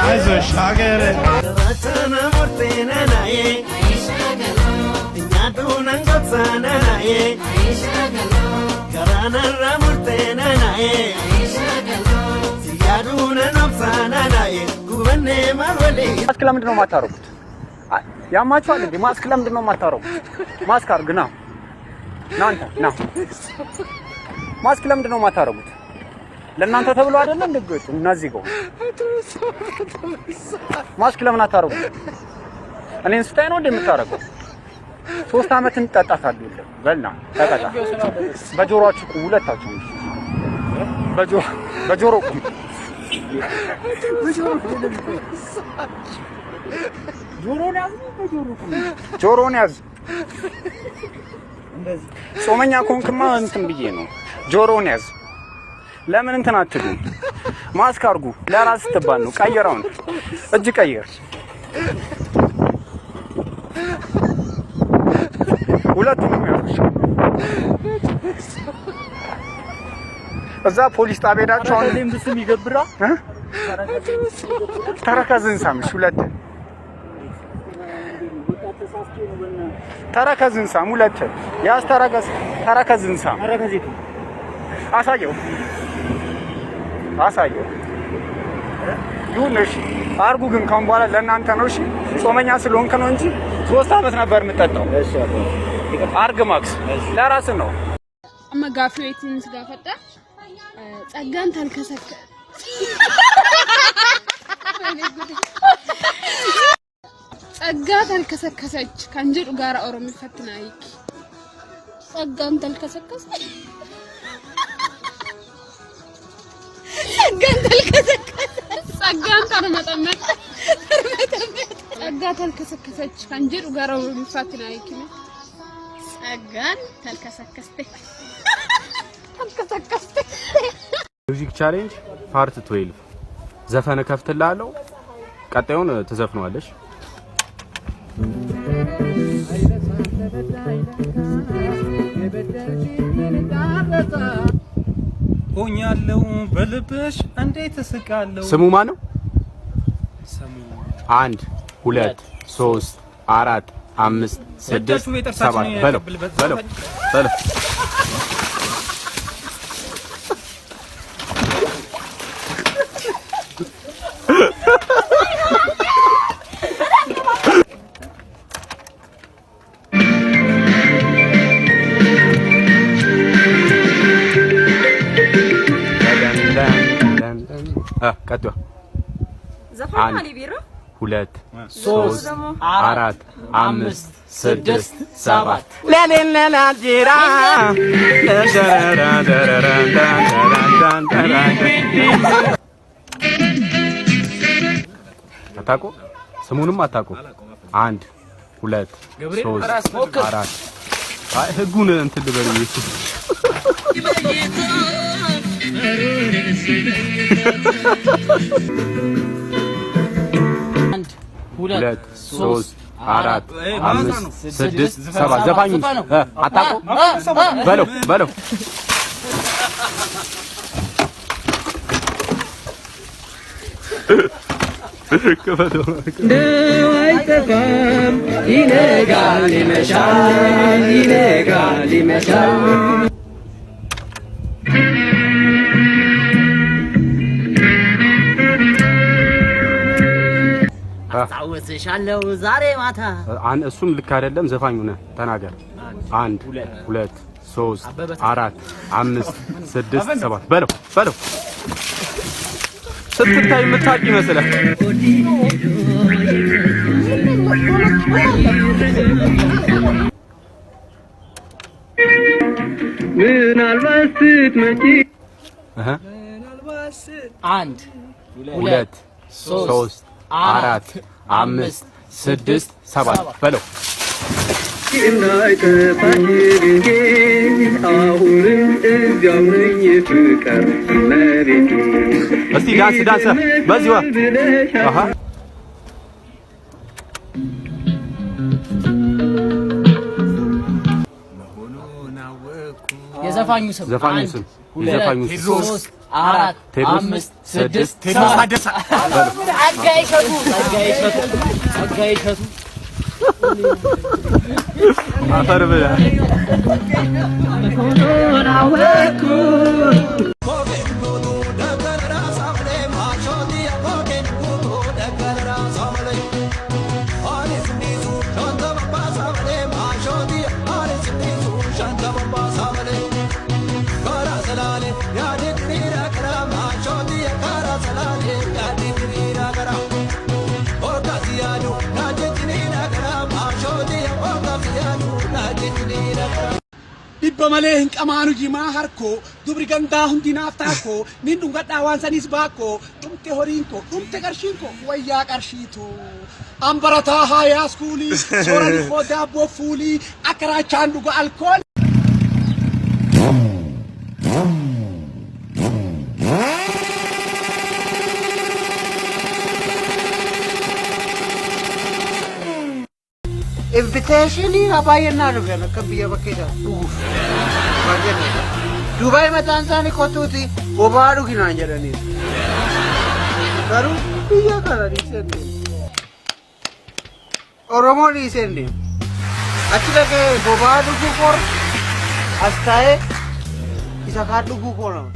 አይዞሽ ሀገሬ ማስክ ለምንድን ነው የማታረጉት? ያማችኋል እንዴ? ማስክ ለምንድን ነው የማታረጉት? ማስክ አድርግ ና እናንተ ና። ማስክ ለምንድን ነው የማታረጉት? ለእናንተ ተብሎ አይደለም እንደገጭ እነዚህ ጋር ማስክ ለምን አታረጉት? እኔን ስታይ ነው እንደምታረገው። 3 አመት እንጠጣታለሁ። በልና ተቀጣ። በጆሮአችሁ ሁለታችሁ በጆሮ ጆሮን ያዝ። እንደዚህ ጾመኛ ኮንክማ እንትን ብዬ ነው። ጆሮን ያዝ። ለምን እንትን አትሉ? ማስክ አድርጉ። ለራስ ትባል ነው። ቀይራውን እጅ ቀይር። ሁለቱንም ያዙ። እዛ ፖሊስ ጣቢያ ሄዳችሁ አሁን ለምብስም ይገብራ ተረከዝን ሳምሽ ሁለት ተረከዝን ሳም ሁለት ያስ ተረከዝን ሳም ተረከዚቱ አሳየው ይሁን። እሺ አርጉ። ግን ካሁን በኋላ ለእናንተ ነው። እሺ ጾመኛ ስለሆንክ ነው እንጂ 3 አመት ነበር የምጠጣው። እሺ አርግ ማክስ ለራስ ነው። አመጋፊው የትንስ ጋፈጣ ጸጋን ተልከሰከ ጸጋ ተልከሰከሰች ከንጀዱ ጋር ኦሮሚ ፈትናይክ ጸጋን ተልከሰከሰ ጸጋን ተርመጠመጥ ጸጋ ተልከሰከሰች ከንጀዱ ጋር ኦሮሚ ፈትናይክ ጸጋን ተልከሰከሰች ሚውዚክ ቻሌንጅ ፓርት 12 ዘፈነ ከፍትላለሁ። ቀጣዩን ተዘፍነዋለሽ። ሆኛለሁ በልብሽ እንዴት እስቃለሁ። ስሙ ማን ነው? ስሙ 1 2 3 4 5 6 7 በለው ቀጥታ ዘፈን ቢሮ 2 3 4 5 6 7 ለለለላጂራ አታውቁ? ስሙንም አታውቁ? 1 2 3 4 አይ ህጉን እንትን ልበል እሱ ሁለት ሶስት አራት አምስት ስድስት ሰባት ዘፋኙ አታውቁ? በለው ከፈተው አይተፋም ይነጋል ይመሻል ታውስሻለሁ ዛሬ ማታ እሱም ልክ አይደለም። ዘፋኙ ነህ ተናገር። 1 2 3 4 5 6 7 በለው ስትታይ የምታውቂ ይመስላል። ምናልባት ስትመጪ 1 2 3 4 5 6 7 በለው እንዳይጠፋኝ ድንጌ አሁንም እዚያው ነኝ ፍቅር እመቤቴ እስቲ ዳንስ በዚሁ አሃ የዘፋኙ ስም ሶስት አራት አምስት ስድስት ጸጋዬ እሸቱ አፈር ብላ Malee hin qamaanu jimaa harkoo dubri gandaa hundi naaf taakoo nin dhungadhaa waan sanis baakoo dhumte horiin koo dhumte qarshiin koo wayyaa qarshiitu ambarataa haayaa iskuulii soorani koo daabboo fuulii akka raachaan dhuga alkool. Invitation abayena dhugan akka biyya bakkeedha dhuguuf baay'ee Dubai mataan isaanii kottuuti bobaa dhuginaan jedhanii garuu biyya kana dhiisee Oromoo dhiisee achi dhaqee bobaa dhuguu kor as taa'ee isa kaan dhuguu kor nama.